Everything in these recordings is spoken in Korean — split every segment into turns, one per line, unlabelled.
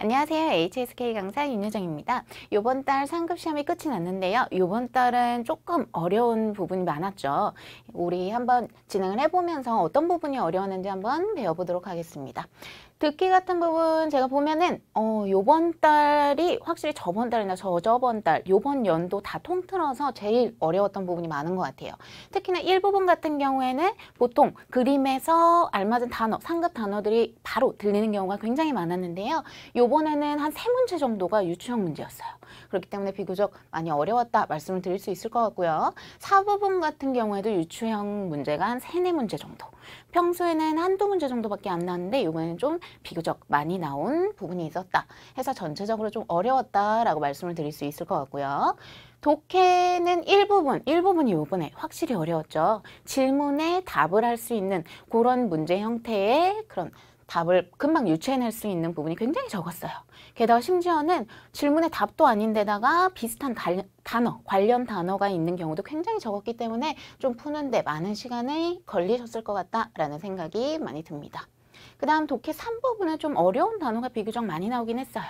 안녕하세요. HSK 강사 윤여정입니다. 이번 달 상급 시험이 끝이 났는데요. 이번 달은 조금 어려운 부분이 많았죠. 우리 한번 진행을 해보면서 어떤 부분이 어려웠는지 한번 배워보도록 하겠습니다. 듣기 같은 부분 제가 보면은 요번 달이 확실히 저번 달이나 저저번 달, 요번 연도 다 통틀어서 제일 어려웠던 부분이 많은 것 같아요. 특히나 일부분 같은 경우에는 보통 그림에서 알맞은 단어, 상급 단어들이 바로 들리는 경우가 굉장히 많았는데요. 요번에는 한 3문제 정도가 유추형 문제였어요. 그렇기 때문에 비교적 많이 어려웠다 말씀을 드릴 수 있을 것 같고요. 사부분 같은 경우에도 유추형 문제가 한 3, 4문제 정도. 평소에는 한두 문제 정도밖에 안 나왔는데 이번에는 좀 비교적 많이 나온 부분이 있었다 해서 전체적으로 좀 어려웠다라고 말씀을 드릴 수 있을 것 같고요. 독해는 일부분이 이번에 확실히 어려웠죠. 질문에 답을 할 수 있는 그런 문제 형태의 그런 답을 금방 유추해낼 수 있는 부분이 굉장히 적었어요. 게다가 심지어는 질문의 답도 아닌데다가 비슷한 단어, 관련 단어가 있는 경우도 굉장히 적었기 때문에 좀 푸는데 많은 시간이 걸리셨을 것 같다라는 생각이 많이 듭니다. 그 다음 독해 3부분은 좀 어려운 단어가 비교적 많이 나오긴 했어요.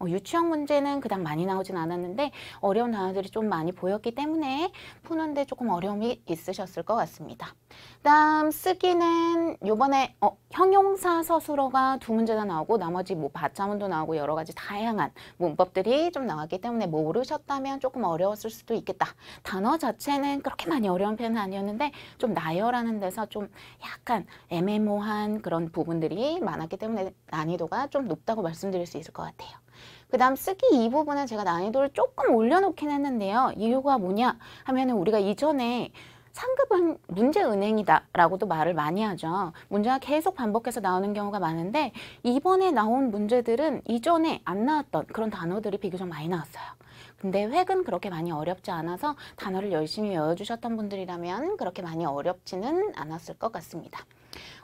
유치형 문제는 그닥 많이 나오진 않았는데 어려운 단어들이 좀 많이 보였기 때문에 푸는데 조금 어려움이 있으셨을 것 같습니다. 그다음 쓰기는 요번에 형용사 서술어가 2문제나 나오고 나머지 뭐 받자문도 나오고 여러 가지 다양한 문법들이 좀 나왔기 때문에 모르셨다면 조금 어려웠을 수도 있겠다. 단어 자체는 그렇게 많이 어려운 편은 아니었는데 좀 나열하는 데서 좀 약간 애매모호한 그런 부분들이 많았기 때문에 난이도가 좀 높다고 말씀드릴 수 있을 것 같아요. 그 다음 쓰기 이 부분은 제가 난이도를 조금 올려놓긴 했는데요. 이유가 뭐냐 하면은 우리가 이전에 상급은 문제은행이다 라고도 말을 많이 하죠. 문제가 계속 반복해서 나오는 경우가 많은데 이번에 나온 문제들은 이전에 안 나왔던 그런 단어들이 비교적 많이 나왔어요. 근데 획은 그렇게 많이 어렵지 않아서 단어를 열심히 외워주셨던 분들이라면 그렇게 많이 어렵지는 않았을 것 같습니다.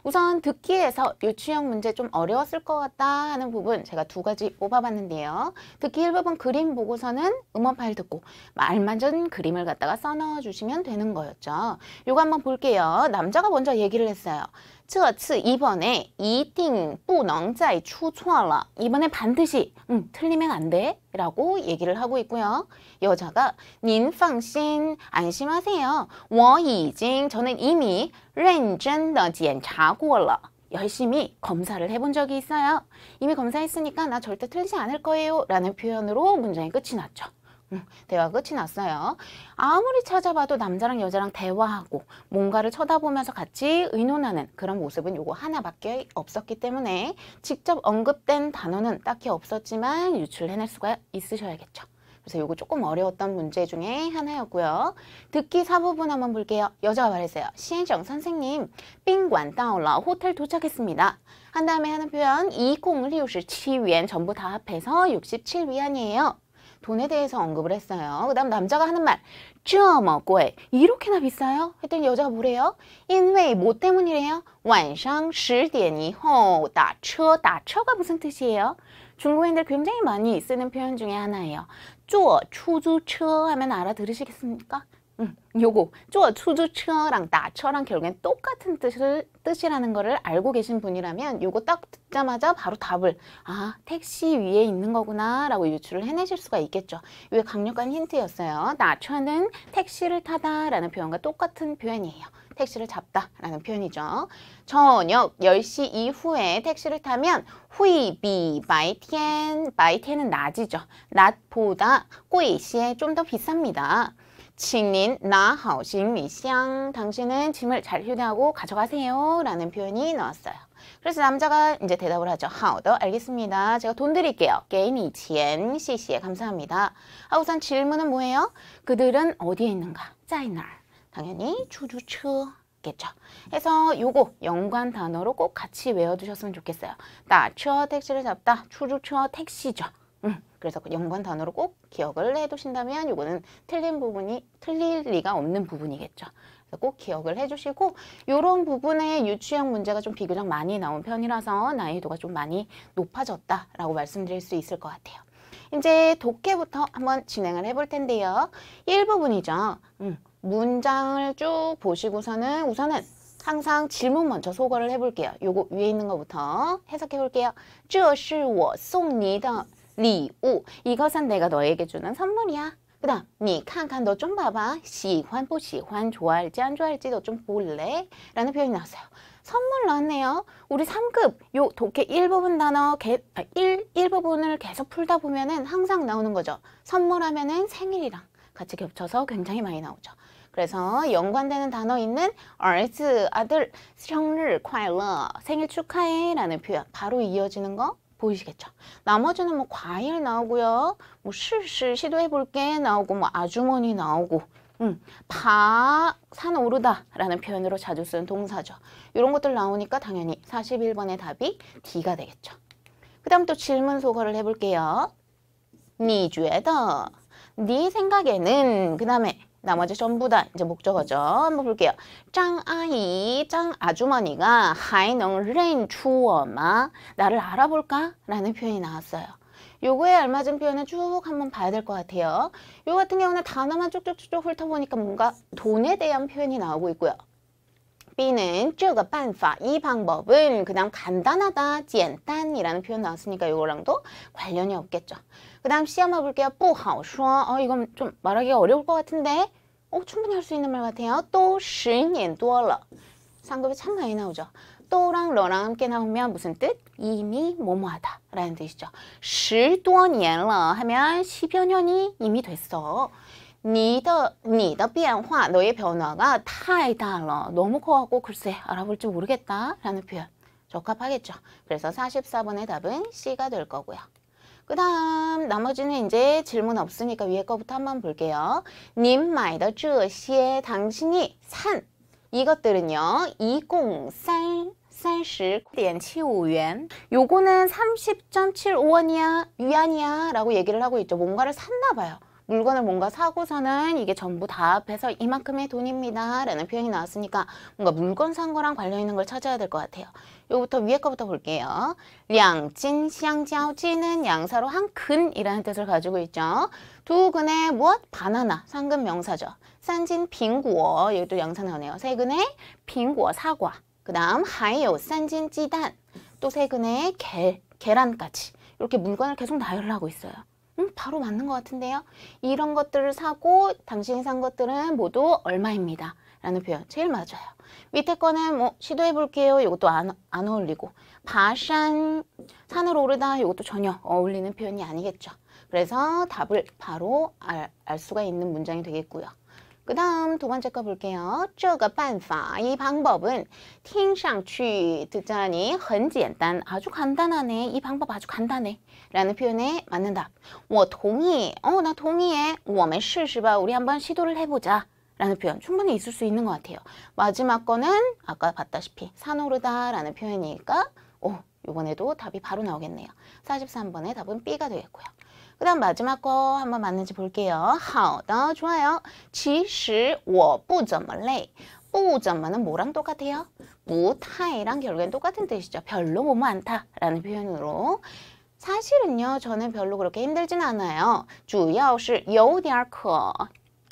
우선 듣기에서 유추형 문제 좀 어려웠을 것 같다 하는 부분 제가 2가지 뽑아봤는데요. 듣기 1부분 그림 보고서는 음원 파일 듣고 알맞은 그림을 갖다가 써넣어 주시면 되는 거였죠. 요거 한번 볼게요. 남자가 먼저 얘기를 했어요. 这次 이번에 一定不能再出错了. 이번에 반드시 틀리면 안 돼 라고 얘기를 하고 있고요. 여자가 您放心 안심하세요. 저는 이미 认真的检查过了. 열심히 검사를 해본 적이 있어요. 이미 검사했으니까 나 절대 틀리지 않을 거예요 라는 표현으로 문장이 끝이 났죠. 대화가 끝이 났어요. 아무리 찾아봐도 남자랑 여자랑 대화하고 뭔가를 쳐다보면서 같이 의논하는 그런 모습은 요거 하나밖에 없었기 때문에 직접 언급된 단어는 딱히 없었지만 유출해낼 수가 있으셔야겠죠. 그래서 요거 조금 어려웠던 문제 중에 하나였고요. 듣기 4부분 한번 볼게요. 여자가 말했어요. 시엔정 선생님, 宾馆到了, 호텔 도착했습니다. 한 다음에 하는 표현 2067元 전부 다 합해서 67위안이에요. 돈에 대해서 언급을 했어요. 그 다음 남자가 하는 말 这么贵 이렇게나 비싸요? 했더니 여자가 뭐래요? 因为뭐 때문이래요? 晚上10点以后打车 打车가 무슨 뜻이에요? 중국인들 굉장히 많이 쓰는 표현 중에 하나예요. 坐出租车 하면 알아들으시겠습니까? 요거 坐出租车랑打车랑 결국엔 똑같은 뜻이라는 거를 알고 계신 분이라면 요거 딱 듣자마자 바로 답을 택시 위에 있는 거구나 라고 유추를 해내실 수가 있겠죠. 이게 강력한 힌트였어요. 打车는 택시를 타다 라는 표현과 똑같은 표현이에요. 택시를 잡다 라는 표현이죠. 저녁 10시 이후에 택시를 타면 会比白天 白天은 낮이죠. 낮보다 贵些 좀 더 비쌉니다. 请您拿好行李箱 당신은 짐을 잘 휴대하고 가져가세요 라는 표현이 나왔어요. 그래서 남자가 이제 대답을 하죠. 好的, 알겠습니다. 제가 돈 드릴게요. 给你钱, 谢谢, 감사합니다. 우선 질문은 뭐예요? 그들은 어디에 있는가? 在哪儿? 당연히 出租车 겠죠. 해서 요거 연관 단어로 꼭 같이 외워두셨으면 좋겠어요. 打车 택시를 잡다, 出租车 택시죠. 그래서 연관 단어로 꼭 기억을 해두신다면 요거는 틀릴 리가 없는 부분이겠죠. 그래서 꼭 기억을 해주시고 요런 부분에 유추형 문제가 좀 비교적 많이 나온 편이라서 난이도가 좀 많이 높아졌다라고 말씀드릴 수 있을 것 같아요. 이제 독해부터 한번 진행을 해볼 텐데요. 1부분이죠. 문장을 쭉 보시고서는 우선은 항상 질문 먼저 소거를 해볼게요. 요거 위에 있는 것부터 해석해볼게요. 这是我送你的礼物. 이것은 내가 너에게 주는 선물이야. 그 다음 你看看 너 좀 봐봐. 喜欢不喜欢 좋아할지 안 좋아할지 너 좀 볼래? 라는 표현이 나왔어요. 선물 나왔네요. 우리 3급 요 독해 1부분 단어 1부분을 계속 풀다 보면은 항상 나오는 거죠. 선물하면은 생일이랑 같이 겹쳐서 굉장히 많이 나오죠. 그래서 연관되는 단어 있는儿子 아들 生日快乐 생일 축하해 라는 표현 바로 이어지는 거 보이시겠죠? 나머지는 뭐 과일 나오고요. 뭐 실시 시도해볼게 나오고 뭐 아주머니 나오고 산 오르다 라는 표현으로 자주 쓰는 동사죠. 이런 것들 나오니까 당연히 41번의 답이 D가 되겠죠. 그 다음 또 질문 소거를 해볼게요. 你觉得 네 생각에는 그 다음에 나머지 전부 다 이제 목적어죠. 한번 볼게요. 장 아이, 장 아주머니가 还能认出我吗? 나를 알아볼까? 라는 표현이 나왔어요. 요거에 알맞은 표현은 쭉 한번 봐야 될 것 같아요. 요 같은 경우는 단어만 쭉쭉쭉 훑어보니까 뭔가 돈에 대한 표현이 나오고 있고요. B는 这个办法, 이 방법은 그냥 간단하다, 简单이라는 표현 나왔으니까 요거랑도 관련이 없겠죠. 그 다음 C 한번 볼게요. 不好说, 이건 좀 말하기가 어려울 것 같은데 충분히 할 수 있는 말 같아요. 都10年多了. 상급이 참 많이 나오죠. 또랑 러랑 함께 나오면 무슨 뜻? 이미 뭐뭐하다 라는 뜻이죠. 10多年了 하면 10여 년이 이미 됐어. 你的变化, 너의 변화가 太大了. 너무 커갖고 글쎄 알아볼지 모르겠다 라는 표현. 적합하겠죠. 그래서 44번의 답은 C가 될 거고요. 그 다음 나머지는 이제 질문 없으니까 위에 거부터 한번 볼게요. 您买的这些 당신이 산 이것들은요. 一共30.75元. 요거는 30.75원이야, 위안이야 라고 얘기를 하고 있죠. 뭔가를 샀나 봐요. 물건을 뭔가 사고서는 이게 전부 다 합해서 이만큼의 돈입니다 라는 표현이 나왔으니까 뭔가 물건 산 거랑 관련 있는 걸 찾아야 될 것 같아요. 요거부터 위에 거부터 볼게요. 两斤香蕉, 찐은 양사로 한 근이라는 뜻을 가지고 있죠. 두 근에 무엇? 바나나, 상근 명사죠. 三斤苹果, 여기도 양사 나오네요. 세 근에 苹果, 사과. 그 다음 还有三斤鸡蛋, 또 세 근에 계란까지. 이렇게 물건을 계속 나열을 하고 있어요. 바로 맞는 것 같은데요. 이런 것들을 사고 당신이 산 것들은 모두 얼마입니다 라는 표현 제일 맞아요. 밑에 거는 뭐 시도해 볼게요. 이것도 안 어울리고 바산, 산을 오르다 이것도 전혀 어울리는 표현이 아니겠죠. 그래서 답을 바로 알 수가 있는 문장이 되겠고요. 그 다음 두 번째 거 볼게요. 这个办法, 이 방법은 听上去 듣자니 很简单, 아주 간단하네. 이 방법 아주 간단해 라는 표현에 맞는 답. 我同意, 나 동의해. 我们试试吧, 우리 한번 시도를 해보자 라는 표현 충분히 있을 수 있는 것 같아요. 마지막 거는 아까 봤다시피 산오르다 라는 표현이니까 이번에도 답이 바로 나오겠네요. 43번의 답은 B가 되겠고요. 그 다음 마지막 거 한번 맞는지 볼게요. 好的, 좋아요. 其实我不怎么累. 不怎么는 뭐랑 똑같아요? 不太랑 결국엔 똑같은 뜻이죠. 별로 뭐뭐 않다 라는 표현으로. 사실은요, 저는 별로 그렇게 힘들진 않아요. 主要是有点渴.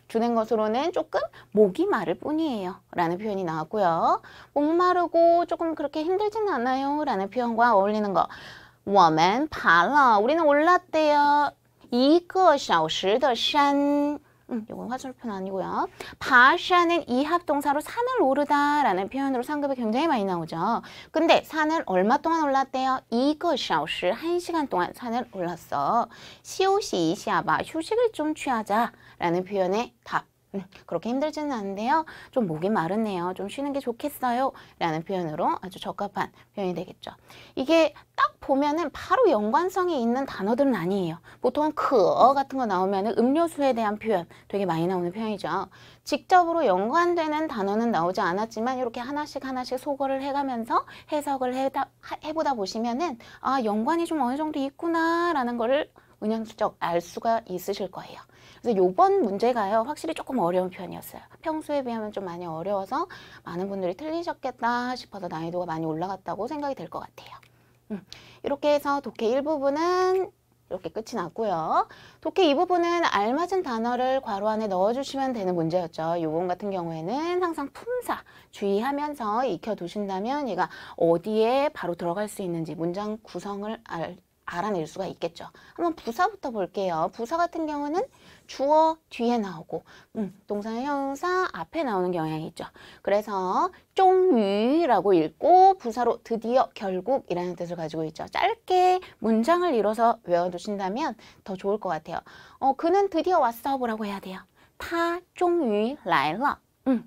주는 것으로는 조금 목이 마를 뿐이에요 라는 표현이 나왔고요. 목마르고 조금 그렇게 힘들진 않아요 라는 표현과 어울리는 거. 我们爬了, 우리는 올랐대요. 一个小时的山. 이건 화살표 아니고요. 爬山은 이합동사로 산을 오르다 라는 표현으로 상급이 굉장히 많이 나오죠. 근데 산을 얼마 동안 올랐대요? 一个小时, 1시간 동안 산을 올랐어. 休息一下吧, 휴식을 좀 취하자 라는 표현의 답. 그렇게 힘들지는 않은데요. 좀 목이 마르네요. 좀 쉬는 게 좋겠어요 라는 표현으로 아주 적합한 표현이 되겠죠. 이게 딱 보면은 바로 연관성이 있는 단어들은 아니에요. 보통 그 같은 거 나오면은 음료수에 대한 표현 되게 많이 나오는 표현이죠. 직접으로 연관되는 단어는 나오지 않았지만 이렇게 하나씩 소거를 해가면서 해석을 해보다 보시면은 연관이 좀 어느 정도 있구나 라는 거를 은연슬쩍 알 수가 있으실 거예요. 그래서 요번 문제가요, 확실히 조금 어려운 편이었어요. 평소에 비하면 좀 많이 어려워서 많은 분들이 틀리셨겠다 싶어서 난이도가 많이 올라갔다고 생각이 될 것 같아요. 이렇게 해서 독해 1부분은 이렇게 끝이 났고요. 독해 이 부분은 알맞은 단어를 괄호 안에 넣어주시면 되는 문제였죠. 이 부분 같은 경우에는 항상 품사 주의하면서 익혀두신다면 얘가 어디에 바로 들어갈 수 있는지 문장 구성을 알아낼 수가 있겠죠. 한번 부사부터 볼게요. 부사 같은 경우는 주어 뒤에 나오고 동사, 형용사 앞에 나오는 경향이 있죠. 그래서终于라고 읽고 부사로 드디어, 결국이라는 뜻을 가지고 있죠. 짧게 문장을 이뤄서 외워두신다면 더 좋을 것 같아요. 그는 드디어 왔어 뭐라고 해야 돼요? 他终于来了.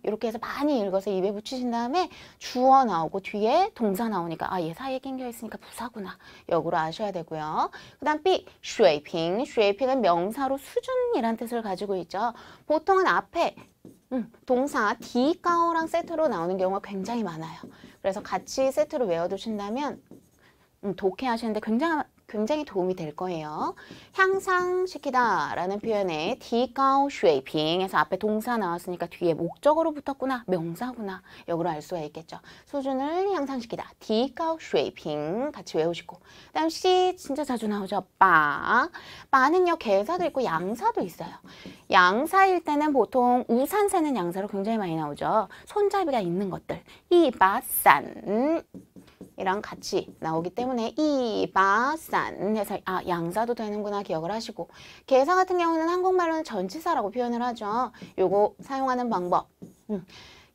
이렇게 해서 많이 읽어서 입에 붙이신 다음에 주어 나오고 뒤에 동사 나오니까 얘 사이에 낑겨 있으니까 부사구나. 역으로 아셔야 되고요. 그 다음 B, 水平. 水平은 명사로 수준이란 뜻을 가지고 있죠. 보통은 앞에 동사 디가오랑 세트로 나오는 경우가 굉장히 많아요. 그래서 같이 세트로 외워두신다면 독해하시는데 굉장히 도움이 될 거예요. 향상시키다 라는 표현에 디가오 쉐이핑에서 앞에 동사 나왔으니까 뒤에 목적어로 붙었구나, 명사구나, 역으로 알 수가 있겠죠. 수준을 향상시키다, 디가오 쉐이핑 같이 외우시고. 그 다음 C 진짜 자주 나오죠. 빠는요 개사도 있고 양사도 있어요. 양사일 때는 보통 우산 세는 양사로 굉장히 많이 나오죠. 손잡이가 있는 것들, 이바산 이랑 같이 나오기 때문에 이바산 해서 양사도 되는구나 기억을 하시고, 개사 같은 경우는 한국말로는 전치사라고 표현을 하죠. 요거 사용하는 방법.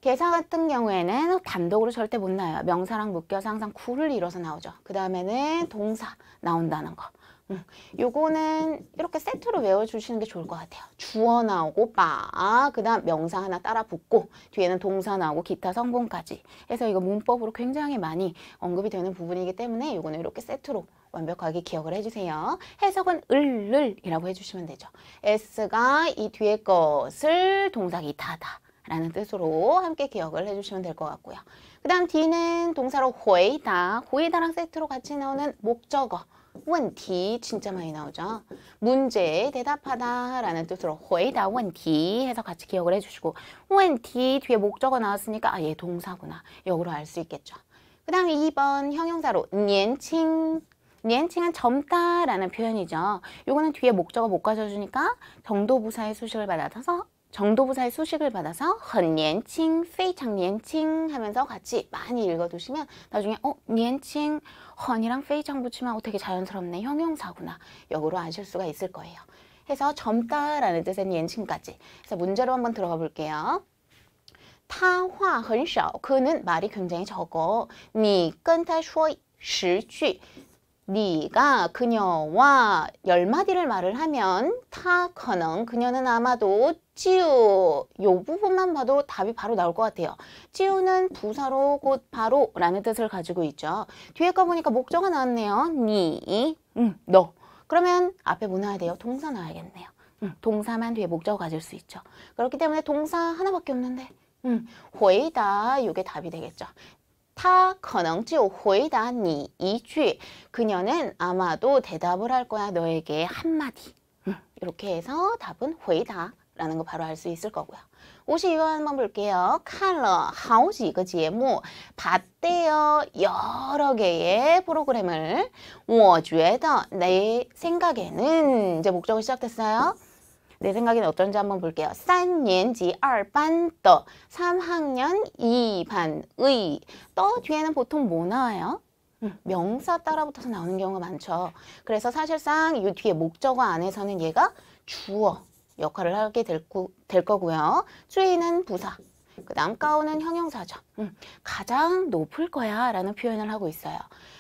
개사 같은 경우에는 단독으로 절대 못 나와요. 명사랑 묶여서 항상 구를 이뤄서 나오죠. 그 다음에는 동사 나온다는 거. 요거는 이렇게 세트로 외워주시는 게 좋을 것 같아요. 주어 나오고 그 다음 명사 하나 따라 붙고 뒤에는 동사 나오고 기타 성분까지 해서 이거 문법으로 굉장히 많이 언급이 되는 부분이기 때문에 요거는 이렇게 세트로 완벽하게 기억을 해주세요. 해석은 을이라고 해주시면 되죠. S가 이 뒤에 것을 동사 기타다 라는 뜻으로 함께 기억을 해주시면 될 것 같고요. 그 다음 D는 동사로 호이다랑 세트로 같이 나오는 목적어. 问题 진짜 많이 나오죠. 문제 대답하다 라는 뜻으로 回答问题 해서 같이 기억을 해주시고, 问题 뒤에 목적어 나왔으니까 얘 동사구나. 역으로 알 수 있겠죠. 그 다음 2번 형용사로 年轻. 年轻은 젊다 라는 표현이죠. 요거는 뒤에 목적어 못 가져주니까 정도부사의 수식을 받아서 很年轻, 非常年轻 하면서 같이 많이 읽어두시면 나중에 年轻, 헌이랑 非常 붙이면 되게 자연스럽네, 형용사구나, 역으로 아실 수가 있을 거예요. 해서 젊다 라는 뜻의 年轻까지. 그래서 문제로 한번 들어가 볼게요. 他话很少, 그는 말이 굉장히 적어. 你跟他说10句. 네가 그녀와 10마디를 말을 하면 他可能 그녀는 아마도 就 요 부분만 봐도 답이 바로 나올 것 같아요. 就는 부사로 곧 바로 라는 뜻을 가지고 있죠. 뒤에 거 보니까 목적어 나왔네요. 니, 너. 그러면 앞에 뭐 나와야 돼요? 동사 나와야겠네요. 동사만 뒤에 목적어 가질 수 있죠. 그렇기 때문에 동사 하나밖에 없는데 回答 요게 답이 되겠죠. 他可能就回答你一句. 그녀는 아마도 대답을 할 거야, 너에게 한마디. 이렇게 해서 답은 回答 라는 거 바로 알 수 있을 거고요. 52번 한번 볼게요. 看了好几个节目. 봤대요. 여러 개의 프로그램을. 我觉得 내 생각에는. 이제 목적어 시작됐어요. 내 생각에는 어떤지 한번 볼게요. 3年级2班的 3학년 2반의. 또 뒤에는 보통 뭐 나와요? 명사 따라붙어서 나오는 경우가 많죠. 그래서 사실상 이 뒤에 목적어 안에서는 얘가 주어 역할을 하게 될 거고요. 주의는 부사, 그 다음 가오는 형용사죠. 가장 높을 거야 라는 표현을 하고 있어요.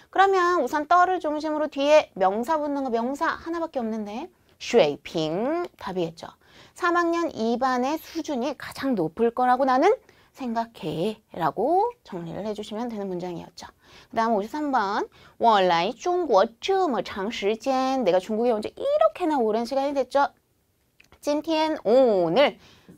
그러면 우선 떠를 중심으로 뒤에 명사 붙는 거, 명사 하나밖에 없는데 水平 답이겠죠. 3학년 2반의 수준이 가장 높을 거라고 나는 생각해 라고 정리를 해주시면 되는 문장이었죠. 그 다음 53번 我来中国这么长时间. 내가 중국에 온 지 이렇게나 오랜 시간이 됐죠. 今天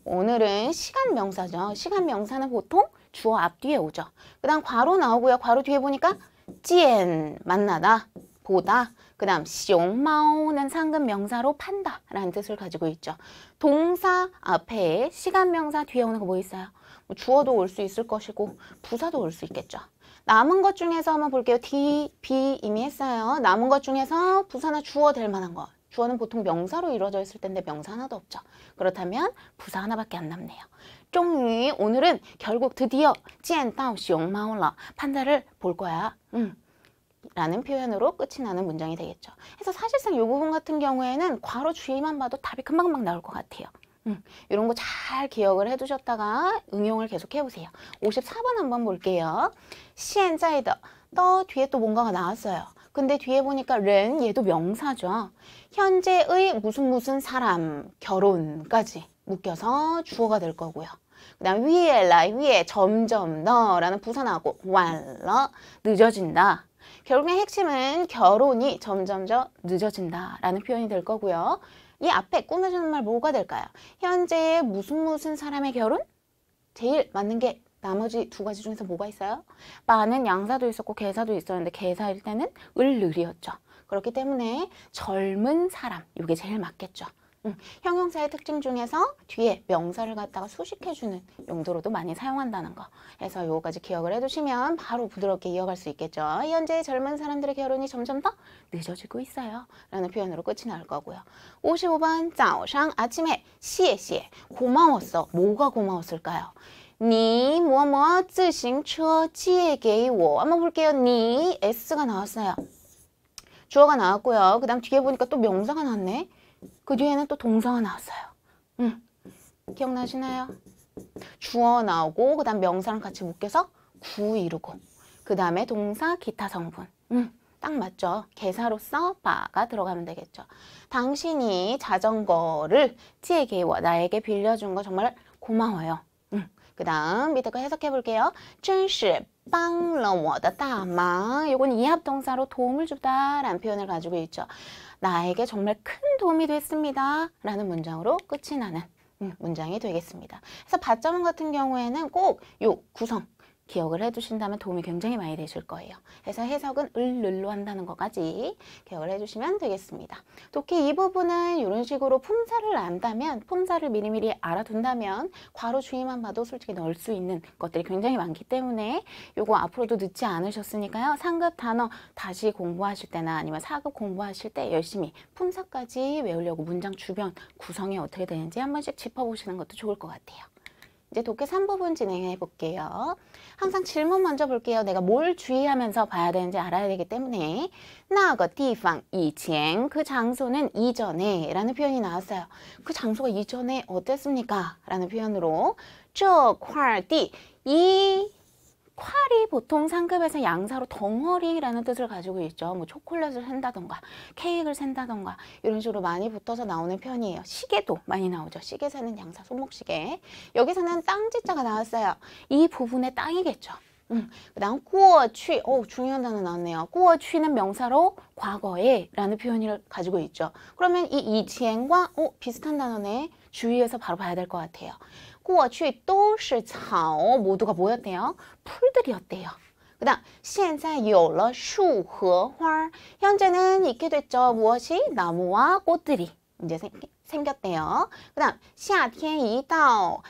오늘은 시간 명사죠. 시간 명사는 보통 주어 앞뒤에 오죠. 그 다음 괄호 나오고요. 괄호 뒤에 보니까 见 만나다, 보다. 그 다음 熊猫는 상급 명사로 판다 라는 뜻을 가지고 있죠. 동사 앞에 시간 명사 뒤에 오는 거 뭐 있어요? 주어도 올 수 있을 것이고 부사도 올 수 있겠죠. 남은 것 중에서 한번 볼게요. D, B 이미 했어요. 남은 것 중에서 부사나 주어 될 만한 거. 주어는 보통 명사로 이루어져 있을 텐데 명사 하나도 없죠. 그렇다면 부사 하나밖에 안 남네요. 终于 오늘은 결국 드디어 见到熊猫了. 판다를 볼 거야. 라는 표현으로 끝이 나는 문장이 되겠죠. 그래서 사실상 이 부분 같은 경우에는 괄호 주의만 봐도 답이 금방금방 나올 것 같아요. 이런 거 잘 기억을 해두셨다가 응용을 계속 해보세요. 54번 한번 볼게요. 现在的, 또 뒤에 또 뭔가가 나왔어요. 근데 뒤에 보니까 ren, 얘도 명사죠. 현재의 무슨 사람, 결혼까지 묶여서 주어가 될 거고요. 그 다음 위에, 위에, 점점, 너라는 부사 나오고 완러, 늦어진다. 결국의 핵심은 결혼이 점점점 늦어진다 라는 표현이 될 거고요. 이 앞에 꾸며주는 말 뭐가 될까요? 현재 무슨 사람의 결혼? 제일 맞는 게 나머지 두 가지 중에서 뭐가 있어요? 바는 양사도 있었고 개사도 있었는데 개사일 때는 을을이었죠. 그렇기 때문에 젊은 사람, 이게 제일 맞겠죠. 형용사의 특징 중에서 뒤에 명사를 갖다가 수식해주는 용도로도 많이 사용한다는 거. 그래서 요거까지 기억을 해두시면 바로 부드럽게 이어갈 수 있겠죠. 현재 젊은 사람들의 결혼이 점점 더 늦어지고 있어요. 라는 표현으로 끝이 나올 거고요. 55번 早上 아침에 谢谢 고마웠어. 뭐가 고마웠을까요? 你뭐뭐自行车借给我 한번 볼게요. 你 S가 나왔어요. 주어가 나왔고요. 그 다음 뒤에 보니까 또 명사가 나왔네. 그 뒤에는 또 동사가 나왔어요. 기억나시나요? 주어 나오고 그 다음 명사랑 같이 묶여서 구 이루고 그 다음에 동사 기타 성분. 딱 맞죠? 개사로서 바가 들어가면 되겠죠. 당신이 자전거를 借给我 나에게 빌려준 거 정말 고마워요. 그 다음 밑에 거 해석해 볼게요. 真是帮了我的大忙. 요건 이합동사로 도움을 주다 라는 표현을 가지고 있죠. 나에게 정말 큰 도움이 됐습니다 라는 문장으로 끝이 나는 문장이 되겠습니다. 그래서 받자문 같은 경우에는 꼭 요 구성 기억을 해두신다면 도움이 굉장히 많이 되실 거예요. 그래서 해석은 을로 한다는 것까지 기억을 해주시면 되겠습니다. 독해 이 부분은 이런 식으로 품사를 안다면, 품사를 미리미리 알아둔다면 괄호 주의만 봐도 솔직히 넣을 수 있는 것들이 굉장히 많기 때문에 요거 앞으로도 늦지 않으셨으니까요. 상급 단어 다시 공부하실 때나 아니면 4급 공부하실 때 열심히 품사까지 외우려고 문장 주변 구성이 어떻게 되는지 한 번씩 짚어보시는 것도 좋을 것 같아요. 이제 독해 3부분 진행해 볼게요. 항상 질문 먼저 볼게요. 내가 뭘 주의하면서 봐야 되는지 알아야 되기 때문에 那个地方以前 그 장소는 이전에 라는 표현이 나왔어요. 그 장소가 이전에 어땠습니까? 라는 표현으로 这块地 이 콸이 보통 상급에서 양사로 덩어리라는 뜻을 가지고 있죠. 뭐 초콜릿을 산다던가 케이크를 산다던가 이런 식으로 많이 붙어서 나오는 편이에요. 시계도 많이 나오죠. 시계 사는 양사, 손목시계. 여기서는 땅지자가 나왔어요. 이 부분의 땅이겠죠. 그 다음 过去, 중요한 단어 나왔네요. 过去는 명사로 과거에 라는 표현을 가지고 있죠. 그러면 이 이前과 비슷한 단어네. 주의해서 바로 봐야 될 것 같아요. 过去都是草 모두가 뭐였대요? 풀들이었대요. 그 다음 现在有了树和花 현재는 있게 됐죠. 무엇이? 나무와 꽃들이 이제 생겼대요. 그 다음 夏天一到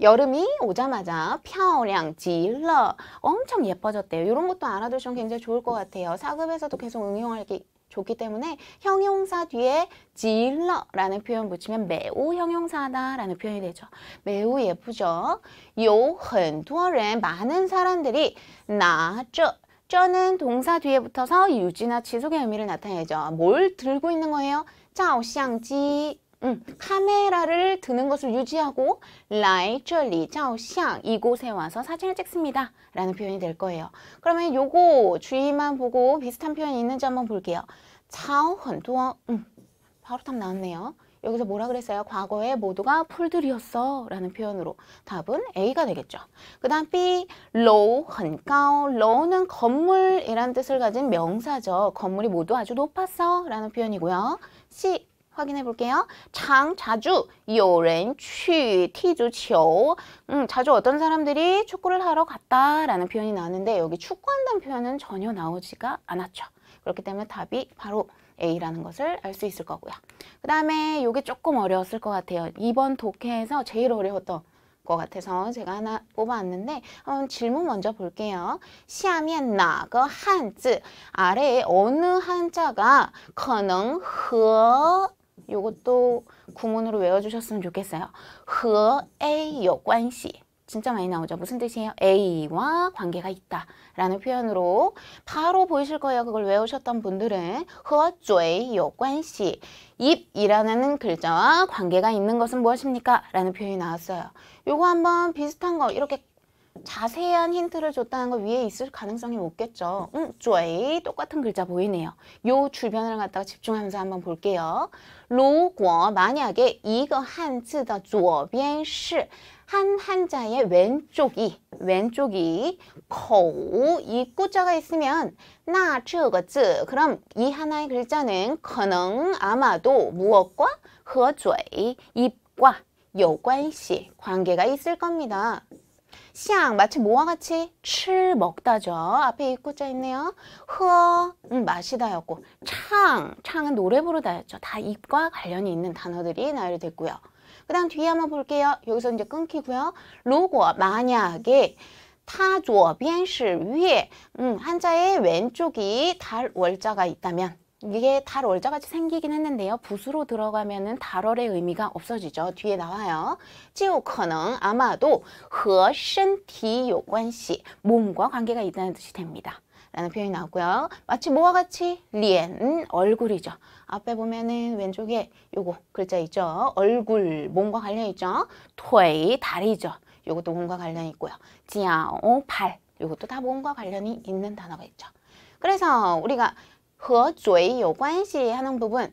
여름이 오자마자 漂亮极了 엄청 예뻐졌대요. 이런 것도 알아두시면 굉장히 좋을 것 같아요. 4급에서도 계속 응용하기 좋기 때문에 형용사 뒤에 질러라는 표현 붙이면 매우 형용사다라는 표현이 되죠. 매우 예쁘죠. 有很多人 많은 사람들이 拿着 쩌는 동사 뒤에 붙어서 유지나 지속의 의미를 나타내죠. 뭘 들고 있는 거예요? 照相机 카메라를 드는 것을 유지하고 来这里照相 이곳에 와서 사진을 찍습니다 라는 표현이 될 거예요. 그러면 요거 주의만 보고 비슷한 표현이 있는지 한번 볼게요. 草很多 바로 답 나왔네요. 여기서 뭐라 그랬어요? 과거에 모두가 풀들이었어 라는 표현으로 답은 A가 되겠죠. 그 다음 B, 楼很高 楼는 건물이란 뜻을 가진 명사죠. 건물이 모두 아주 높았어 라는 표현이고요. C, 확인해 볼게요. 자주 有人去踢足球 자주 어떤 사람들이 축구를 하러 갔다라는 표현이 나왔는데 여기 축구한다는 표현은 전혀 나오지가 않았죠. 그렇기 때문에 답이 바로 A라는 것을 알 수 있을 거고요. 그 다음에 이게 조금 어려웠을 것 같아요. 이번 독해에서 제일 어려웠던 것 같아서 제가 하나 뽑아왔는데 질문 먼저 볼게요. 下面哪个汉字 아래에 어느 한자가 可能和 요것도 구문으로 외워주셨으면 좋겠어요. 和 A 有关系 진짜 많이 나오죠. 무슨 뜻이에요? A와 관계가 있다 라는 표현으로 바로 보이실 거예요. 그걸 외우셨던 분들은 和嘴有关系 입이라는 글자와 관계가 있는 것은 무엇입니까? 라는 표현이 나왔어요. 요거 한번 비슷한 거 이렇게 자세한 힌트를 줬다는 거 위에 있을 가능성이 높겠죠. 嘴 똑같은 글자 보이네요. 요 주변을 갖다가 집중하면서 한번 볼게요. 如果 만약에 一个汉字的左边是 한 한자의 왼쪽이 kou 입구자가 있으면 那这个字 그럼 이 하나의 글자는 可能 아마도 무엇과 和嘴 입과 有关系 관계가 있을 겁니다. 像 마치 뭐와 같이 吃 먹다죠. 앞에 입구자 있네요. 喝 마시다였고 唱 창은 노래 부르다였죠. 다 입과 관련이 있는 단어들이 나열됐고요. 그 다음 뒤에 한번 볼게요. 여기서 이제 끊기고요. 如果 만약에 它左边是月 한자의 왼쪽이 달 월자가 있다면 이게 달 월자같이 생기긴 했는데요. 붓으로 들어가면은 달월의 의미가 없어지죠. 뒤에 나와요. 就可能 아마도 和身体有关系 몸과 관계가 있다는 뜻이 됩니다. 라는 표현이 나왔고요. 마치 뭐와 같이 脸 얼굴이죠. 앞에 보면은 왼쪽에 요거 글자 있죠. 얼굴 몸과 관련 있죠. 腿 다리죠. 요것도 몸과 관련이 있고요. 脚 발 요것도 다 몸과 관련이 있는 단어가 있죠. 그래서 우리가 和嘴有关系 하는 부분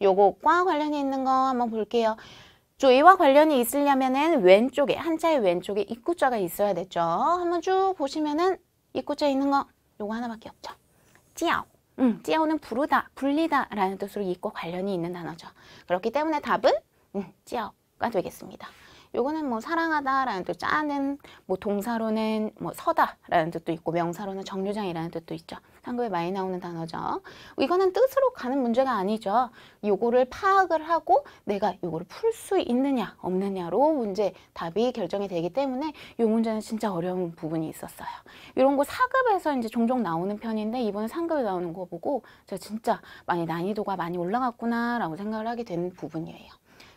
요것과 관련이 있는 거 한번 볼게요. 嘴와 관련이 있으려면은 왼쪽에 한자의 왼쪽에 입구자가 있어야 됐죠. 한번 쭉 보시면은 입구자 있는 거 요거 하나밖에 없죠. 叫 찌아오는 부르다, 불리다 라는 뜻으로 입과 관련이 있는 단어죠. 그렇기 때문에 답은 찌아오가 되겠습니다. 요거는 뭐 사랑하다 라는 뜻, 짜는 뭐 동사로는 뭐 서다 라는 뜻도 있고 명사로는 정류장이라는 뜻도 있죠. 한국에 많이 나오는 단어죠. 이거는 뜻으로 가는 문제가 아니죠. 요거를 파악을 하고 내가 요거를 풀 수 있느냐 없느냐로 문제 답이 결정이 되기 때문에 요 문제는 진짜 어려운 부분이 있었어요. 이런 거 4급에서 이제 종종 나오는 편인데 이번에 3급에 나오는 거 보고 제가 진짜 많이 난이도가 많이 올라갔구나 라고 생각을 하게 된 부분이에요.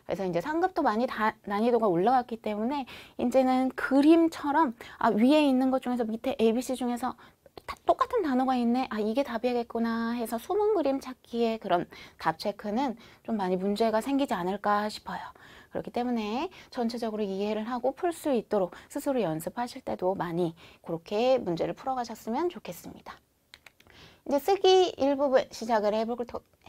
그래서 이제 3급도 많이 난이도가 올라갔기 때문에 이제는 그림처럼 위에 있는 것 중에서 밑에 ABC 중에서 똑같은 단어가 있네. 이게 답이겠구나 해서 숨은 그림 찾기에 그런 답 체크는 좀 많이 문제가 생기지 않을까 싶어요. 그렇기 때문에 전체적으로 이해를 하고 풀 수 있도록 스스로 연습하실 때도 많이 그렇게 문제를 풀어가셨으면 좋겠습니다. 이제 쓰기 일부분 시작을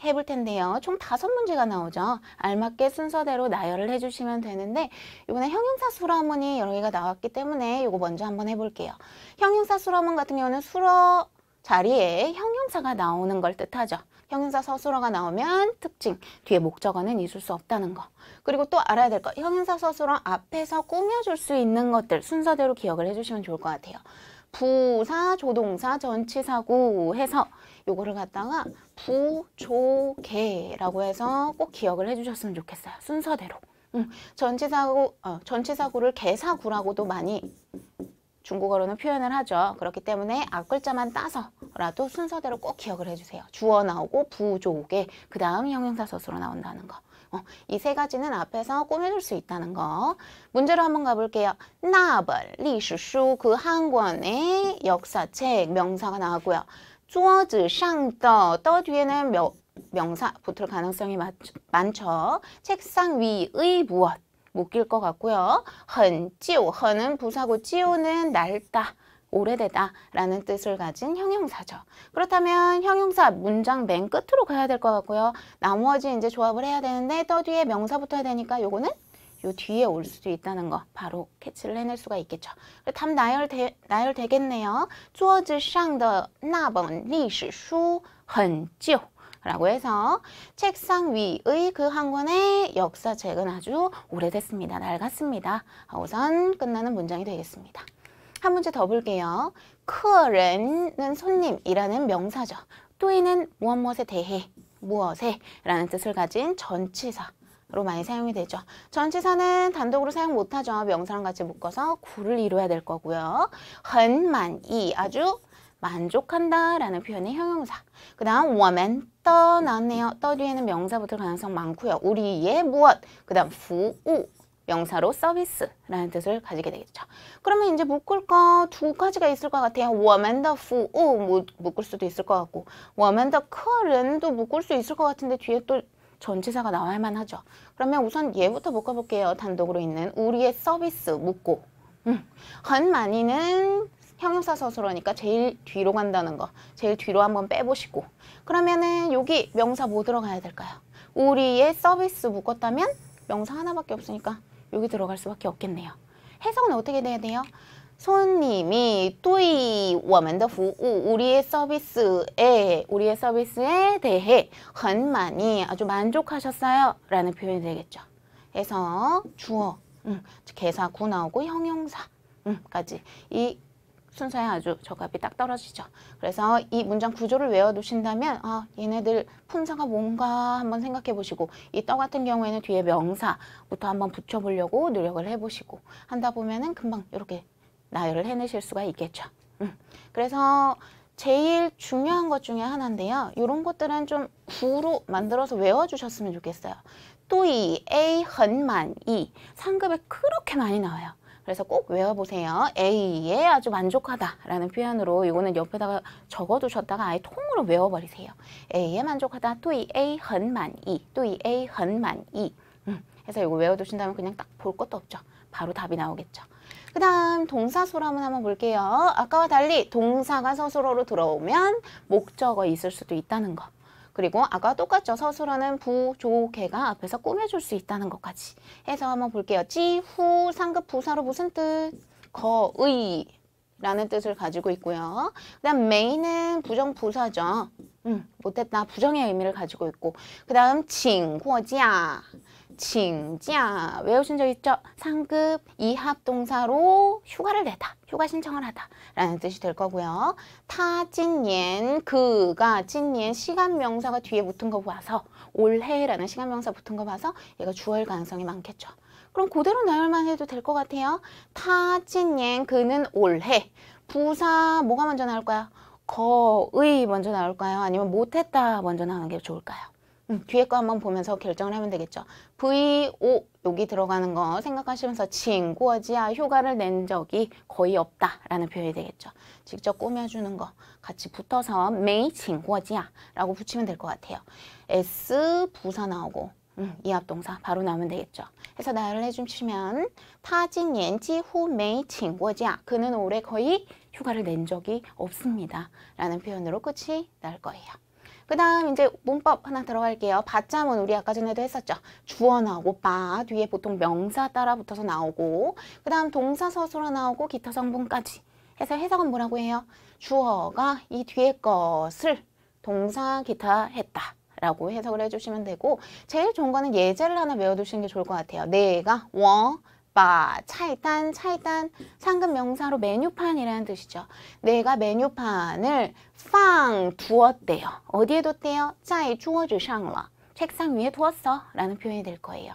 해볼 텐데요. 총 5문제가 나오죠. 알맞게 순서대로 나열을 해주시면 되는데 이번에 형용사 수러문이 여러 개가 나왔기 때문에 이거 먼저 한번 해볼게요. 형용사 수러문 같은 경우는 수러 자리에 형용사가 나오는 걸 뜻하죠. 형용사 서술어가 나오면 특징, 뒤에 목적어는 있을 수 없다는 거. 그리고 또 알아야 될 거, 형용사 서술어 앞에서 꾸며줄 수 있는 것들 순서대로 기억을 해주시면 좋을 것 같아요. 부사, 조동사, 전치사구 해서 요거를 갖다가 부조개라고 해서 꼭 기억을 해주셨으면 좋겠어요. 순서대로. 전치사구를 개사구라고도 많이 중국어로는 표현을 하죠. 그렇기 때문에 앞글자만 따서라도 순서대로 꼭 기억을 해주세요. 주어 나오고 부조개, 그 다음 형용사 서술어 나온다는 거. 이 3가지는 앞에서 꾸며줄 수 있다는 거. 문제로 한번 가볼게요. 那本历史书 그 한 권의 역사책 명사가 나왔고요. 桌子上的 더 뒤에는 명사 붙을 가능성이 많죠. 책상 위의 무엇 묶일 것 같고요. 很旧 헌은 부사고 旧는 낡다, 오래되다 라는 뜻을 가진 형용사죠. 그렇다면 형용사 문장 맨 끝으로 가야 될 것 같고요. 나머지 이제 조합을 해야 되는데 더 뒤에 명사 붙어야 되니까 요거는 요 뒤에 올 수도 있다는 거 바로 캐치를 해낼 수가 있겠죠. 답 나열되겠네요. 桌子上的那本历史书很旧 라고 해서 책상 위의 그 한 권의 역사책은 아주 오래됐습니다. 낡았습니다. 우선 끝나는 문장이 되겠습니다. 한 문제 더 볼게요. 客人는 손님이라는 명사죠. 또이는 무엇에 대해, 무엇에 라는 뜻을 가진 전치사 로 많이 사용이 되죠. 전치사는 단독으로 사용 못하죠. 명사랑 같이 묶어서 구를 이루어야 될 거고요. 很满意 아주 만족한다 라는 표현의 형용사. 그 다음 我们的 나왔네요. 더 뒤에는 명사 붙을 가능성 많고요. 우리의 무엇, 그 다음 服务 명사로 서비스라는 뜻을 가지게 되겠죠. 그러면 이제 묶을 거 두 가지가 있을 것 같아요. 我们的服务 묶을 수도 있을 것 같고 我们的客人도 묶을 수 있을 것 같은데 뒤에 또 전치사가 나와야만 하죠. 그러면 우선 얘부터 묶어볼게요. 단독으로 있는 우리의 서비스 묶고 很많이는 형용사 서술어니까 제일 뒤로 간다는 거. 제일 뒤로 한번 빼보시고. 그러면은 여기 명사 뭐 들어가야 될까요? 우리의 서비스 묶었다면 명사 하나밖에 없으니까 여기 들어갈 수밖에 없겠네요. 해석은 어떻게 돼야 돼요? 손님이 对我们的服务 우리의 서비스에 대해 很满意 아주 만족하셨어요 라는 표현이 되겠죠. 그래서 주어, 개사, 구 나오고 형용사까지 이 순서에 아주 적합이 딱 떨어지죠. 그래서 이 문장 구조를 외워두신다면 얘네들 품사가 뭔가 한번 생각해 보시고 이 떠 같은 경우에는 뒤에 명사부터 한번 붙여보려고 노력을 해보시고 한다 보면은 금방 이렇게 나열을 해내실 수가 있겠죠. 그래서 제일 중요한 것 중에 하나인데요. 이런 것들은 좀 구로 만들어서 외워주셨으면 좋겠어요. 对 A 很满意 상급에 그렇게 많이 나와요. 그래서 꼭 외워보세요. A에 아주 만족하다라는 표현으로 이거는 옆에다가 적어두셨다가 아예 통으로 외워버리세요. A에 만족하다, 对 A 很满意, 对 A 很满意. 해서 이거 외워두신다면 그냥 딱 볼 것도 없죠. 바로 답이 나오겠죠. 그 다음 동사수로 한번 볼게요. 아까와 달리 동사가 서술어로 들어오면 목적어 있을 수도 있다는 거. 그리고 아까와 똑같죠. 서술어는 부조개가 앞에서 꾸며줄 수 있다는 것까지 해서 한번 볼게요. 지후 상급 부사로 무슨 뜻? 거의 라는 뜻을 가지고 있고요. 그 다음 메인은 부정부사죠. 못했다 부정의 의미를 가지고 있고 그 다음 칭호자 칭자 외우신 적 있죠? 상급 이합동사로 휴가를 내다, 휴가 신청을 하다 라는 뜻이 될 거고요. 타진년 그가 진년 시간 명사가 뒤에 붙은 거 봐서 올해라는 시간 명사 붙은 거 봐서 얘가 주어일 가능성이 많겠죠. 그럼 그대로 나열만 해도 될 것 같아요. 타진년 그는 올해 부사 뭐가 먼저 나올까요? 거의 먼저 나올까요? 아니면 못했다 먼저 나오는 게 좋을까요? 뒤에 거 한번 보면서 결정을 하면 되겠죠. VO 여기 들어가는 거 생각하시면서 칭구어지야 휴가를 낸 적이 거의 없다라는 표현이 되겠죠. 직접 꾸며주는 거 같이 붙어서 메이 칭구어지야 라고 붙이면 될 것 같아요. S 부사 나오고 이합동사 바로 나오면 되겠죠. 해서 나열을 해주시면 타진년 지후 메이 칭구어지야 그는 올해 거의 휴가를 낸 적이 없습니다 라는 표현으로 끝이 날 거예요. 그 다음 이제 문법 하나 들어갈게요. 받자문 우리 아까 전에도 했었죠. 주어 나오고 바 뒤에 보통 명사 따라 붙어서 나오고 그 다음 동사 서술어 나오고 기타 성분까지 해서 해석은 뭐라고 해요? 주어가 이 뒤에 것을 동사 기타 했다 라고 해석을 해주시면 되고 제일 좋은 거는 예제를 하나 외워두시는 게 좋을 것 같아요. 내가 차이단 상급 명사로 메뉴판이라는 뜻이죠. 내가 메뉴판을 두었대요. 어디에 뒀대요? 在桌子上了. 책상 위에 두었어 라는 표현이 될 거예요.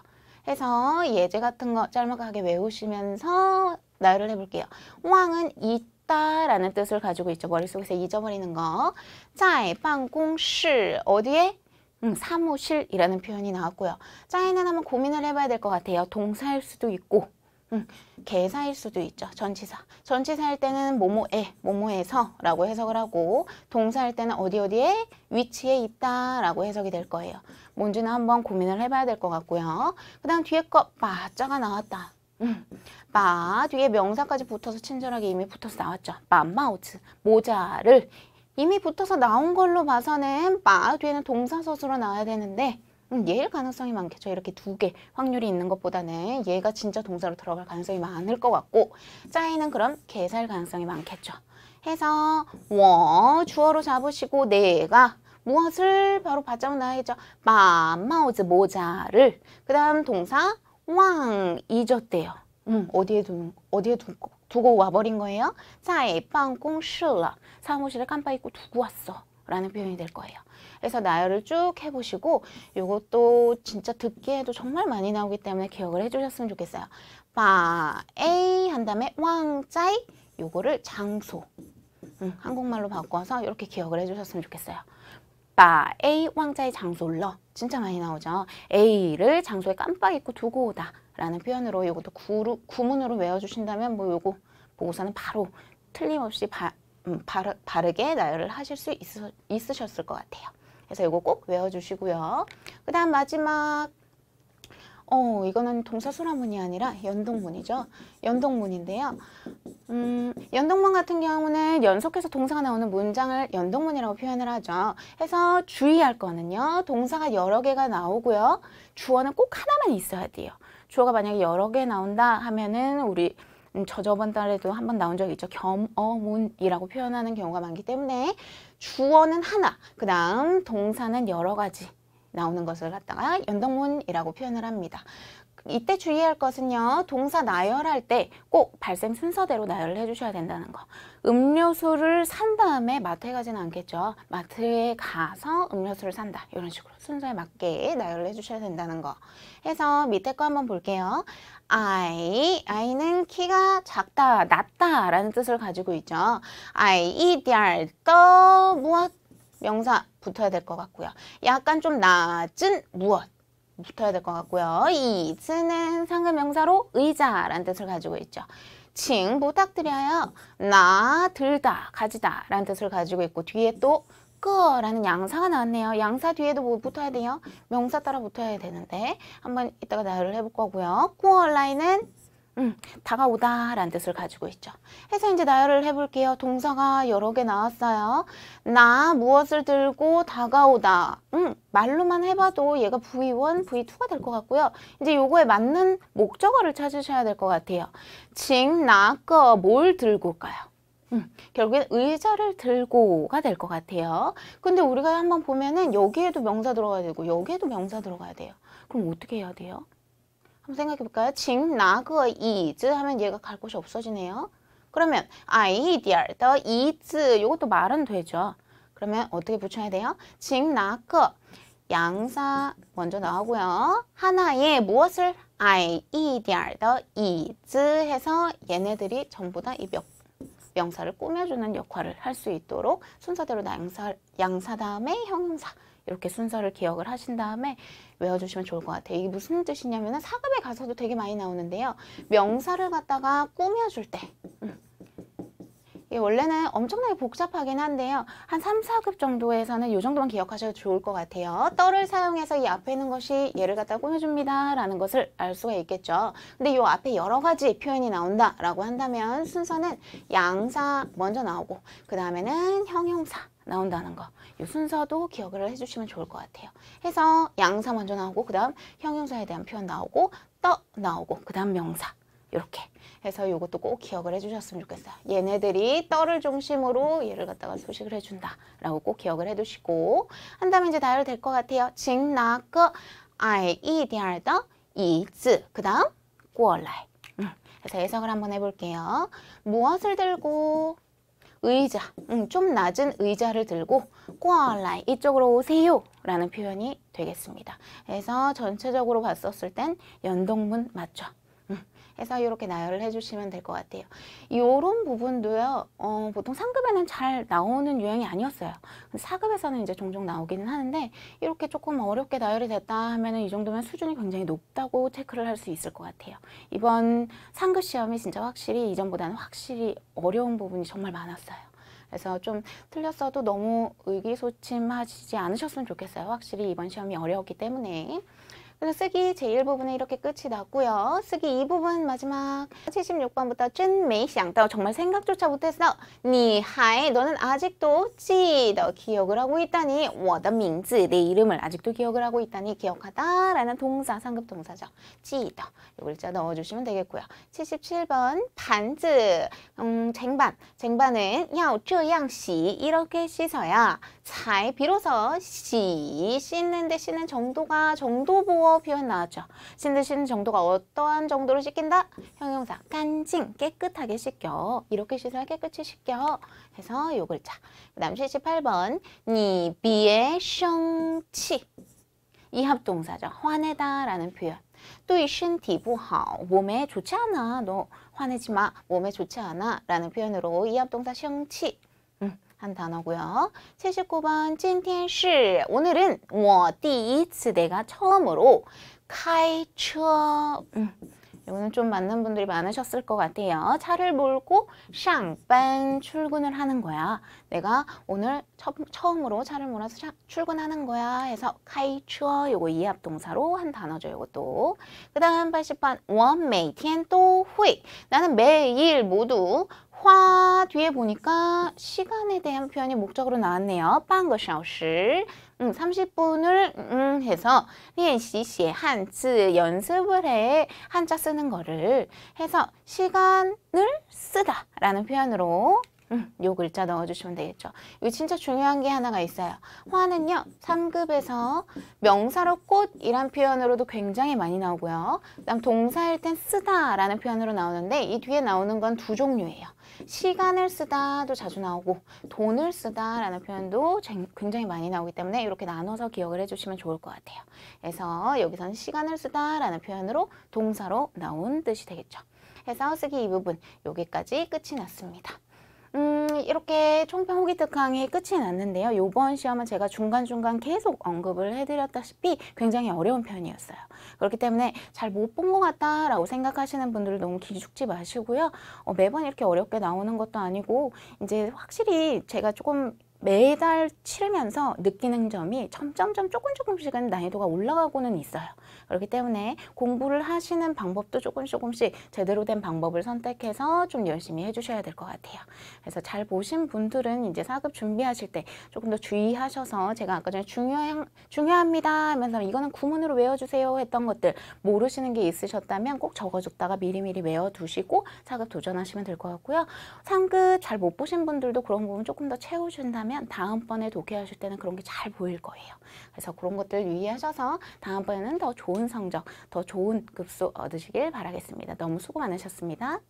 해서 예제 같은 거 짤막하게 외우시면서 나열을 해볼게요. 왕은 있다 라는 뜻을 가지고 있죠. 머릿속에서 잊어버리는 거. 在办公室 어디에? 사무실이라는 표현이 나왔고요. 짜이는 한번 고민을 해봐야 될 것 같아요. 동사일 수도 있고 개사일 수도 있죠. 전치사일 때는 뭐뭐에, 뭐뭐에서 라고 해석을 하고 동사일 때는 어디에 위치에 있다 라고 해석이 될 거예요. 뭔지는 한번 고민을 해봐야 될 것 같고요. 그 다음 뒤에 거 바자가 나왔다. 바 뒤에 명사까지 붙어서 친절하게 이미 붙어서 나왔죠. 마우츠 모자를 이미 붙어서 나온 걸로 봐서는 바 뒤에는 동사서술어 나와야 되는데 얘일 가능성이 많겠죠. 이렇게 두 개 확률이 있는 것보다는 얘가 진짜 동사로 들어갈 가능성이 많을 것 같고 짜이는 그럼 개사일 가능성이 많겠죠. 해서 주어로 잡으시고 내가 무엇을 바로 받자면 나야겠죠. 마우즈 모자를 그 다음 동사 왕 잊었대요. 어디에 두고 와버린 거예요? 在办公室了 사무실에 깜빡 잊고 두고 왔어 라는 표현이 될 거예요. 해서 나열을 쭉 해보시고 요것도 진짜 듣기에도 정말 많이 나오기 때문에 기억을 해주셨으면 좋겠어요. 바 A 한 다음에 왕짜이 요거를 장소 한국말로 바꿔서 이렇게 기억을 해주셨으면 좋겠어요. 바 A 왕짜이 장소러 진짜 많이 나오죠. A를 장소에 깜빡 잊고 두고 오다 라는 표현으로 이것도 구문으로 외워주신다면 뭐 요거 보고서는 바로 틀림없이 바르게 나열을 하실 수 있으셨을 것 같아요. 그래서 이거 꼭 외워주시고요. 그 다음 마지막 이거는 동사소라문이 아니라 연동문이죠. 연동문인데요. 연동문 같은 경우는 연속해서 동사가 나오는 문장을 연동문이라고 표현을 하죠. 해서 주의할 거는요. 동사가 여러 개가 나오고요. 주어는 꼭 하나만 있어야 돼요. 주어가 만약에 여러 개 나온다 하면은 우리 저번 달에도 한번 나온 적 있죠. 겸어문이라고 표현하는 경우가 많기 때문에 주어는 하나, 그 다음 동사는 여러 가지 나오는 것을 갖다가 연동문이라고 표현을 합니다. 이때 주의할 것은요. 동사 나열할 때 꼭 발생 순서대로 나열을 해주셔야 된다는 거. 음료수를 산 다음에 마트에 가지는 않겠죠. 마트에 가서 음료수를 산다. 이런 식으로 순서에 맞게 나열을 해주셔야 된다는 거. 해서 밑에 거 한번 볼게요. 아이는 키가 작다, 낮다 라는 뜻을 가지고 있죠. 이디알 더 무엇? 명사 붙어야 될 것 같고요. 약간 좀 낮은 무엇 붙어야 될 것 같고요. 이즈는 상급명사로 의자라는 뜻을 가지고 있죠. 칭 부탁드려요. 나 들다 가지다 라는 뜻을 가지고 있고 뒤에 또 끄라는 양사가 나왔네요. 양사 뒤에도 뭐 붙어야 돼요? 명사 따라 붙어야 되는데 한번 이따가 나열을 해볼 거고요. 꾸얼라이는 다가오다 라는 뜻을 가지고 있죠. 해서 이제 나열을 해볼게요. 동사가 여러 개 나왔어요. 나 무엇을 들고 다가오다. 말로만 해봐도 얘가 V1, V2가 될 것 같고요. 이제 요거에 맞는 목적어를 찾으셔야 될 것 같아요. 칭, 나, 거, 뭘 들고 올까요? 결국엔 의자를 들고가 될 것 같아요. 근데 우리가 한번 보면은 여기에도 명사 들어가야 되고 여기에도 명사 들어가야 돼요. 그럼 어떻게 해야 돼요? 한번 생각해 볼까요? 칭, 나, 거, 이즈 하면 얘가 갈 곳이 없어지네요. 그러면 아이디얼, 더, 이즈 요것도 말은 되죠. 그러면 어떻게 붙여야 돼요? 칭, 나, 거 양사 먼저 나오고요. 하나에 무엇을 아이디얼, 더, 이즈 해서 얘네들이 전부 다 이 명사를 꾸며주는 역할을 할 수 있도록 순서대로 양사 다음에 형용사 이렇게 순서를 기억을 하신 다음에 외워주시면 좋을 것 같아요. 이게 무슨 뜻이냐면 사급에 가서도 되게 많이 나오는데요. 명사를 갖다가 꾸며줄 때 이게 원래는 엄청나게 복잡하긴 한데요. 한 3, 4급 정도에서는 이 정도만 기억하셔도 좋을 것 같아요. 떠를 사용해서 이 앞에 있는 것이 얘를 갖다 꾸며줍니다 라는 것을 알 수가 있겠죠. 근데 이 앞에 여러 가지 표현이 나온다 라고 한다면 순서는 양사 먼저 나오고 그 다음에는 형용사 나온다는 거. 이 순서도 기억을 해주시면 좋을 것 같아요. 해서 양사 먼저 나오고 그 다음 형용사에 대한 표현 나오고 떠 나오고 그 다음 명사 이렇게 해서 이것도 꼭 기억을 해주셨으면 좋겠어요. 얘네들이 떠를 중심으로 얘를 갖다가 소식을 해준다 라고 꼭 기억을 해두시고 한 다음에 이제 나열 될 것 같아요. 징, 나, 거, 아이, 이, 디알, 더, 이즈 그 다음 꾸얼라이 그래서 해석을 한번 해볼게요. 무엇을 들고 의자, 좀 낮은 의자를 들고 꾸얼라이 이쪽으로 오세요 라는 표현이 되겠습니다. 그래서 전체적으로 봤었을 땐 연동문 맞죠? 해서 이렇게 나열을 해주시면 될 것 같아요. 이런 부분도요, 보통 상급에는 잘 나오는 유형이 아니었어요. 4급에서는 이제 종종 나오기는 하는데, 이렇게 조금 어렵게 나열이 됐다 하면은 이 정도면 수준이 굉장히 높다고 체크를 할 수 있을 것 같아요. 이번 상급 시험이 진짜 확실히 이전보다는 확실히 어려운 부분이 정말 많았어요. 그래서 좀 틀렸어도 너무 의기소침하시지 않으셨으면 좋겠어요. 확실히 이번 시험이 어려웠기 때문에. 그래서 쓰기 제1부분은 이렇게 끝이 났고요. 쓰기 2부분 마지막 76번부터 真没想到 정말 생각조차 못했어. 你还 너는 아직도 记得 기억을 하고 있다니 我的名字 내 이름을 아직도 기억을 하고 있다니 기억하다 라는 동사 상급 동사죠. 记得 이 글자 넣어주시면 되겠고요. 77번 반즈 쟁반 쟁반은 要这样洗 이렇게 씻어야 잘 비로소 씻는데 씻는 정도가 정도보어 표현 나왔죠. 씻는 정도가 어떠한 정도로 씻긴다? 형용사 깐징 깨끗하게 씻겨. 이렇게 씻어야 깨끗이 씻겨. 해서 요 글자. 그 다음 78번 你别生气 이합동사죠. 화내다 라는 표현. 对身体不好 몸에 좋지 않아. 너 화내지 마. 몸에 좋지 않아 라는 표현으로 이합동사 生气 한 단어고요. 79번 今天是 오늘은 我第一次 내가 처음으로 开车 이거는 좀 맞는 분들이 많으셨을 것 같아요. 차를 몰고 上班 출근을 하는 거야. 내가 오늘 처음으로 차를 몰아서 출근하는 거야. 해서 开车 요거 이합동사로 한 단어죠. 요것도. 그 다음 80번 我每天都会 나는 매일 모두 화 뒤에 보니까 시간에 대한 표현이 목적으로 나왔네요. 半个小时 30분을 해서 练习写汉字 연습을 해. 한자 쓰는 거를 해서 시간을 쓰다 라는 표현으로 요 글자 넣어주시면 되겠죠. 이거 진짜 중요한 게 하나가 있어요. 화는요 3급에서 명사로 꽃이란 표현으로도 굉장히 많이 나오고요. 그다음 동사일 땐 쓰다 라는 표현으로 나오는데 이 뒤에 나오는 건 두 종류예요. 시간을 쓰다도 자주 나오고 돈을 쓰다 라는 표현도 굉장히 많이 나오기 때문에 이렇게 나눠서 기억을 해주시면 좋을 것 같아요. 그래서 여기서는 시간을 쓰다 라는 표현으로 동사로 나온 뜻이 되겠죠. 해서 쓰기 이 부분 여기까지 끝이 났습니다. 이렇게 총평 후기 특강이 끝이 났는데요. 이번 시험은 제가 중간중간 계속 언급을 해드렸다시피 굉장히 어려운 편이었어요. 그렇기 때문에 잘 못 본 것 같다라고 생각하시는 분들 너무 기죽지 마시고요. 매번 이렇게 어렵게 나오는 것도 아니고 이제 확실히 제가 조금 매달 치르면서 느끼는 점이 점점점 조금씩은 난이도가 올라가고는 있어요. 그렇기 때문에 공부를 하시는 방법도 조금씩 제대로 된 방법을 선택해서 좀 열심히 해주셔야 될 것 같아요. 그래서 잘 보신 분들은 이제 4급 준비하실 때 조금 더 주의하셔서 제가 아까 전에 중요합니다 하면서 이거는 구문으로 외워주세요 했던 것들 모르시는 게 있으셨다면 꼭 적어줬다가 미리미리 외워두시고 4급 도전하시면 될 것 같고요. 3급 잘 못 보신 분들도 그런 부분 조금 더 채워준다면 다음번에 독해하실 때는 그런 게 잘 보일 거예요. 그래서 그런 것들 유의하셔서 다음번에는 더 좋은 성적, 더 좋은 급수 얻으시길 바라겠습니다. 너무 수고 많으셨습니다.